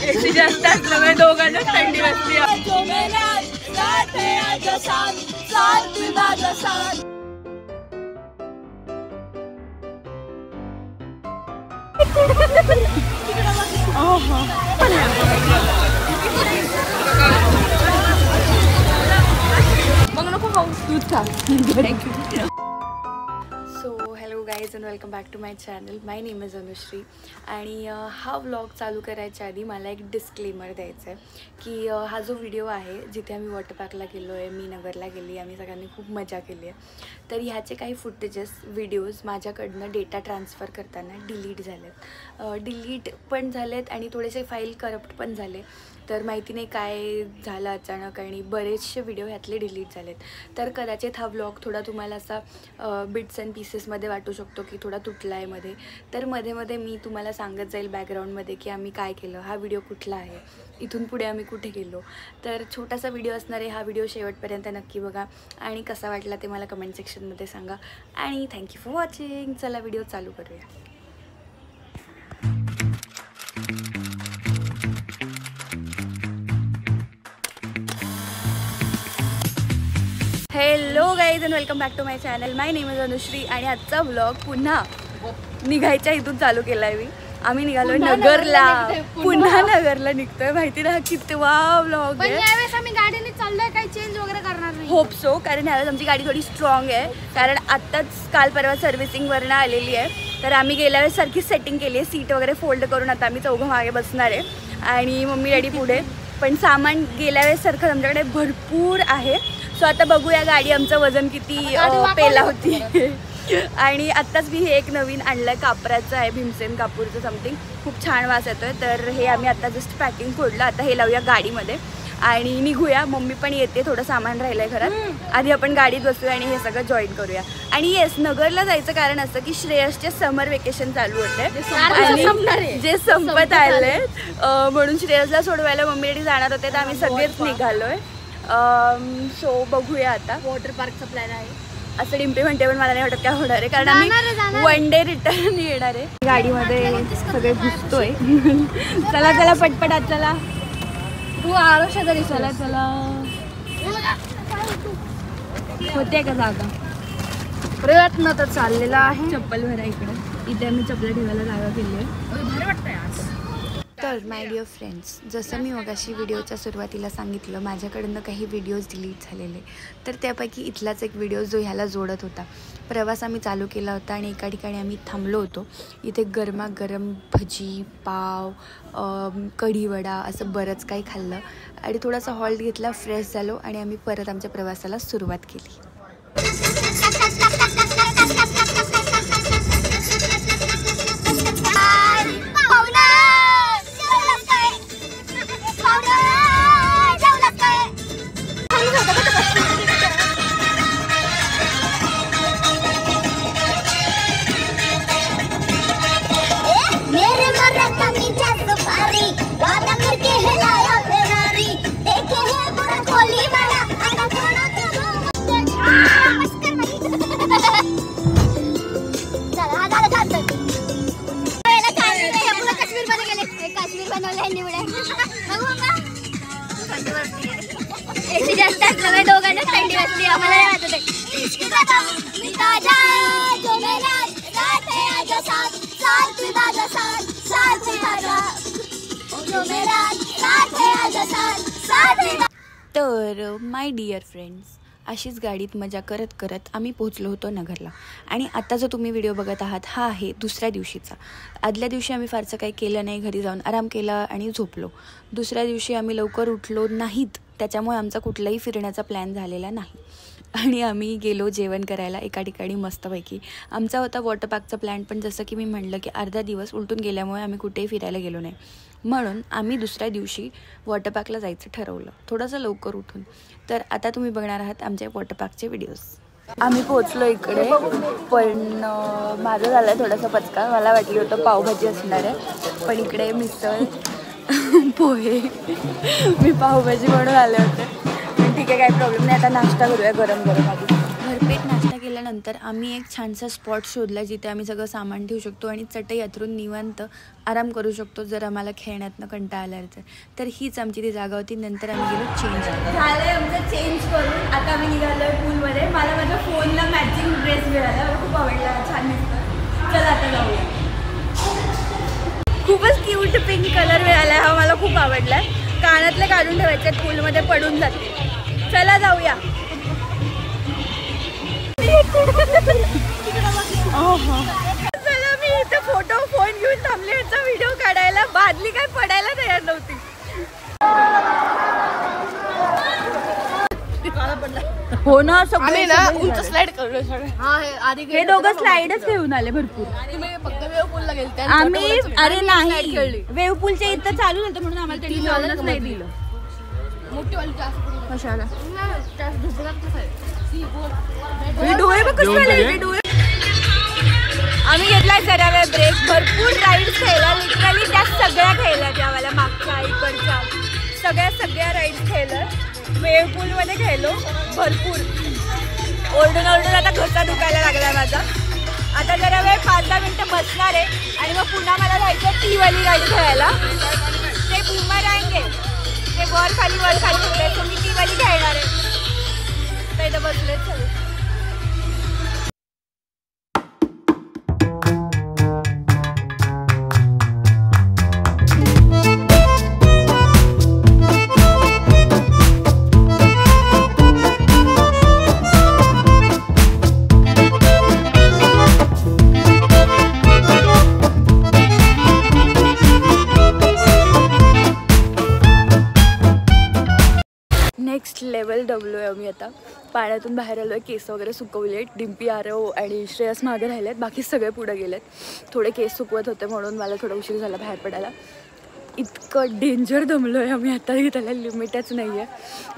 AC जास्त असल्यामुळे दोघांना थंडी वाजते. मग नको खाऊ दूध खा. Thank you. So hello guys and welcome back to my channel. My name is Anushri. आणि हा व्लॉग चालू करायच्या आधी मला एक डिस्क्लेमर द्यायचं आहे की हा जो व्हिडिओ आहे जिथे आम्ही वॉटर पार्कला गेलो आहे, मी नगरला गेली, आम्ही सगळ्यांनी खूप मजा केली आहे, तर ह्याचे काही फुटेजेस व्हिडिओज माझ्याकडनं डेटा ट्रान्सफर करताना डिलीट झालेत. पण झालेत आणि थोडेसे फाईल करप्ट पण झाले. तर माहिती नाही काय झालं अचानक आणि बरेचसे व्हिडिओ ह्यातले डिलीट झालेत. तर कदाचित हा व्लॉग थोडा तुम्हाला असा बिट्स अँड पीसेसमध्ये वाटू शकतो की थोडा तुटला आहे मध्ये. तर मध्ये मध्ये मी तुम्हाला सांगत जाईल बॅकग्राऊंडमध्ये की आम्ही काय केलं, हा व्हिडिओ कुठला आहे, इथून पुढे आम्ही कुठे गेलो. तर छोटासा व्हिडिओ असणार आहे. हा व्हिडिओ शेवटपर्यंत नक्की बघा आणि कसा वाटला ते मला कमेंट सेक्शनमध्ये सांगा. आणि थँक्यू फॉर वॉचिंग. चला व्हिडिओ चालू करूया. Hello guys and welcome back to my channel. My name is Anushri. आणि आजचा व्लॉग पुन्हा निघायच्या इथून चालू केला आहे मी. आम्ही निघालोय नगरला, पुन्हा नगरला निघतोय. माहिती ना कितवा व्लॉग आहे. यावेळेस आम्ही गाडीने चाललोय, काही चेंज वगैरे करणार नाही. होप सो, कारण यावेळेस आमची गाडी थोडी स्ट्रॉंग आहे. कारण आत्ताच काल परवा सर्व्हिसिंगवरनं आलेली आहे. तर आम्ही गेल्या वेळेस सारखीच सेटिंग केली आहे, सीट वगैरे फोल्ड करून. आता आम्ही चौघं मागे बसणार आहे आणि मम्मी डॅडी पुढे. पण सामान गेल्या वेळेस सारखं आमच्याकडे भरपूर आहे. सो आता बघूया गाडी आमचं वजन किती पेला होती. आणि आत्ताच मी हे एक नवीन आणलं आहे, कापराचं आहे, भीमसेन कापूरचं समथिंग. खूप छान वास येतो आहे. तर हे आम्ही आता जस्ट पॅकिंग फोडलं. आता हे लावूया गाडीमध्ये आणि निघूया. मम्मी पण येते, थोडं सामान राहिलं आहे घरात. आधी आपण गाडीत बसूया आणि हे सगळं जॉईन करूया. आणि येस, नगरला जायचं कारण असं की श्रेयसचे समर वेकेशन चालू होते आणि जे संपत आले म्हणून श्रेयसला सोडवायला मम्मी डॅडी जाणार होते. तर आम्ही सगळेच निघालोय. सो बघूया आता. वॉटर पार्कचा प्लॅन आहे असं डिम्पी म्हणते, पण मला नाही वाटत काय होणार आहे, कारण आम्ही वन डे रिटर्न येणार आहे. गाडीमध्ये सगळे घुसतोय. चला चला पटपट आत चला. तू आलो शेजारी. चला चला. होते का जागा? प्रयत्न तर चाललेला आहे. चप्पल भरा इकडे. इथे आम्ही चप्पल ठेवायला जागा केली आहे. भारी वाटतंय आज. तर माय डिअर फ्रेंड्स, जसं मी मगाशी व्हिडिओच्या सुरुवातीला सांगितलं, माझ्याकडनं काही व्हिडिओज डिलीट झालेले. तर त्यापैकी इथलाच एक व्हिडिओ जो ह्याला जोडत होता. प्रवास आम्ही चालू केला होता आणि एका ठिकाणी आम्ही थांबलो होतो. इथे गरमागरम भजी, पाव, कढीवडा असं बरंच काही खाल्लं आणि थोडासा हॉल्ट घेतला, फ्रेश झालो आणि आम्ही परत आमच्या प्रवासाला सुरुवात केली. दोघांना थंडी वाजली, आम्हाला नाही वाटत आहे. तर माय डिअर फ्रेंड्स, अशीच गाडीत मजा करत करत आम्ही पोहोचलो होतो नगरला. आणि आता जो तुम्ही व्हिडिओ बघत आहात हा आहे दुसऱ्या दिवशीचा. आदल्या दिवशी आम्ही फारसं काही केलं नाही, घरी जाऊन आराम केला आणि झोपलो. दुसऱ्या दिवशी आम्ही लवकर उठलो नाहीत, त्याच्यामुळे आमचा कुठलाही फिरण्याचा प्लॅन झालेला नाही. आणि आम्ही गेलो जेवण करायला एका ठिकाणी मस्तपैकी. आमचा होता वॉटर पार्कचा प्लॅन, पण जसं की मी म्हणलं की अर्धा दिवस उलटून गेल्यामुळे आम्ही कुठेही फिरायला गेलो नाही. म्हणून आम्ही दुसऱ्या दिवशी वॉटर पार्कला जायचं ठरवलं, थोडंसं लवकर उठून. तर आता तुम्ही बघणार आहात आमच्या वॉटर पार्कचे व्हिडिओज. आम्ही पोहोचलो इकडे, पण माझं झालं थोडासा पचका. मला वाटलं होतं पावभाजी असणार आहे, पण इकडे मिसळ, पोहे, मी पावभाजी म्हणून आले होते. ठीक आहे, काही प्रॉब्लेम नाही. आता नाश्ता करूया गरम गरम. आधी भरपेट नाश्ता केला केल्यानंतर आम्ही एक छानसा स्पॉट शोधला जिथे आम्ही सगळं सामान ठेवू शकतो आणि चटई यातरून निवांत आराम करू शकतो जर आम्हाला खेळण्यातनं कंटाळा आला तर हीच आमची ती जागा होती. नंतर आम्ही गेलो चेंज झालं आमचं चेंज करून आता आम्ही निघालो आहे पूलमध्ये. मला माझ्या फोनला मॅचिंग ड्रेस मिळाला, मला खूप आवडला, छान दिसतं. चला आता जाऊया. खूपच क्यूट पिंक कलर मिळाला आहे, हा मला खूप आवडला आहे. कानातले काढून ठेवायचे, पूलमध्ये पडून जाते. चला जाऊया. चला मी इथे फोन घेऊन थांबले याचा व्हिडिओ काढायला. बादली काय पडायला तयार नव्हती. हो ना, सगळे ना उंच स्लाइड करलो. हे दोघं स्लाइडच घेऊन आले भरपूर. आम्ही अरे नाही वेव्ह पूलच्या इथं चालू झालं म्हणून आम्हाला त्यांनी जाऊनच नाही दिलं. कशाला आम्ही घेतलाय जरा वेळ ब्रेक. भरपूर राईड्स खेळल्या, लिटरली त्या सगळ्या खेळल्या ज्यावेळेला मागच्या इकडच्या सगळ्या राईड्स खेळल्या. वेव्ह पूलमध्ये खेळलो भरपूर. ओरडून आता घसा दुखायला लागला माझा. आता जरा वेळ 5-10 मिनिटं बसणार आहे आणि मग पुन्हा मला जायचं ती वाली गाडी खेळायला. ते बुमरँग आहे, ते वर खाली होते, तर मी ती वाली खेळणार आहे. तर इथं बसलेच सगळे. नेक्स्ट लेवल डब्ल्यू आहे. आम्ही आता पाण्यातून बाहेर आलो आहे, केस वगैरे सुकवले आहेत. डिम्पी, आरव आणि श्रेयस मागे राहिले आहेत, बाकी सगळे पुढे गेलेत. थोडे केस सुकवत होते म्हणून मला थोडा उशीर झाला बाहेर पडायला. इतकं डेंजर दमलो आहे आम्ही आता की त्याला लिमिटच नाही आहे.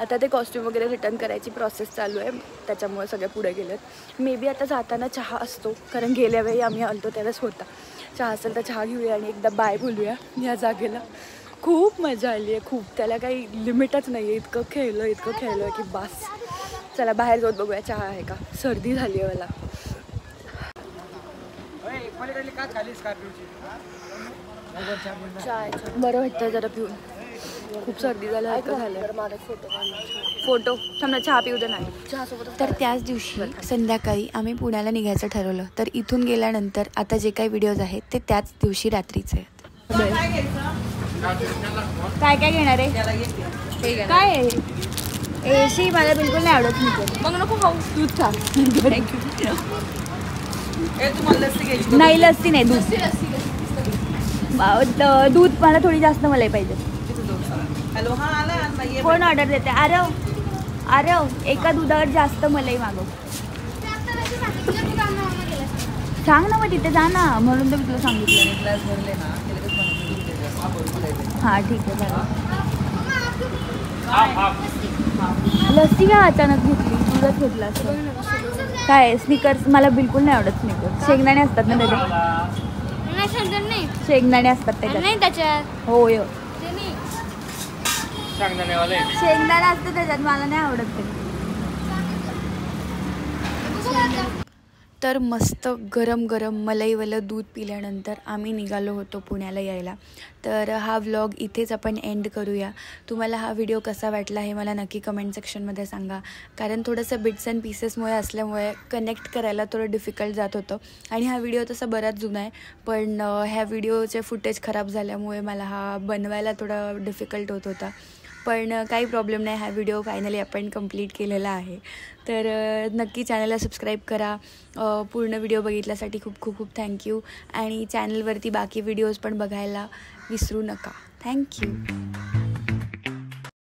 आता ते कॉस्ट्यूम वगैरे रिटर्न करायची प्रोसेस चालू आहे, त्याच्यामुळे सगळे पुढे गेलेत. मे बी आता जाताना चहा असतो, कारण गेल्या वेळी आम्ही आलतो त्यावेळेस होता. चहा असेल तर चहा घेऊया आणि एकदा बाय बोलूया या जागेला. खूप मजा आली आहे, खूप. त्याला काही लिमिटच नाही आहे. इतकं खेळलो आहे की बस. चला बाहेर जाऊन बघूया चहा आहे का. सर्दी झाली आहे मला. बरं वाटतं जरा पिऊन. खूप सर्दी झाल्यासारखं झालं. फोटो थांबा, चहा पिऊ दे नाही चहासोबत. तर त्याच दिवशी संध्याकाळी आम्ही पुण्याला निघायचं ठरवलं. तर इथून गेल्यानंतर आता जे काही व्हिडिओज आहेत ते त्याच दिवशी रात्रीचे आहेत. काय काय घेणार आहे? काय आहे एसी? मला बिलकुल नाही आवडत. मग नको खाऊ, दूध खा. नाही लस्सी नाही, दूध मला थोडी जास्त मलाई पाहिजे. कोण ऑर्डर देते? आरव एका दुधावर जास्त मलाई मागव. सांग ना, मग तिथे जा ना, म्हणून तर मी तुला सांगितलं. हां ठीक आहे चालेल. लस्सी का अचानक घेतली? दूधच घेतला असं काय? स्निकर्स मला बिलकुल नाही आवडत. स्निकर्स शेंगदाणे असतात ना त्याच्यात? शेंगदाणे असतात त्याच्यात. हो शेंगदाणे असतं त्याच्यात, मला नाही आवडत ते. तर मस्त गरम गरम मलईवालं दूध पिल्यानंतर आम्ही निघालो होतो पुण्याला यायला. तर हा व्लॉग इथेच आपण एंड करूया. तुम्हाला हा व्हिडिओ कसा वाटला हे मला नक्की कमेंट सेक्शनमध्ये सांगा, कारण थोडंसं बिट्स अँड पीसेसमुळे असल्यामुळे कनेक्ट करायला थोडं डिफिकल्ट जात होतं. आणि हा व्हिडिओ तसा बराच जुना आहे, पण ह्या व्हिडिओचे फुटेज खराब झाल्यामुळे मला हा बनवायला थोडा डिफिकल्ट होत होता. पण काही प्रॉब्लेम नाही, हा व्हिडिओ फायनली आपण कंप्लीट केलेला आहे. तर नक्की चॅनलला सबस्क्राईब करा. पूर्ण व्हिडिओ बघितल्यासाठी खूप खूप खूप थँक्यू. आणि चॅनलवरती बाकी व्हिडिओज पण बघायला विसरू नका. थँक्यू.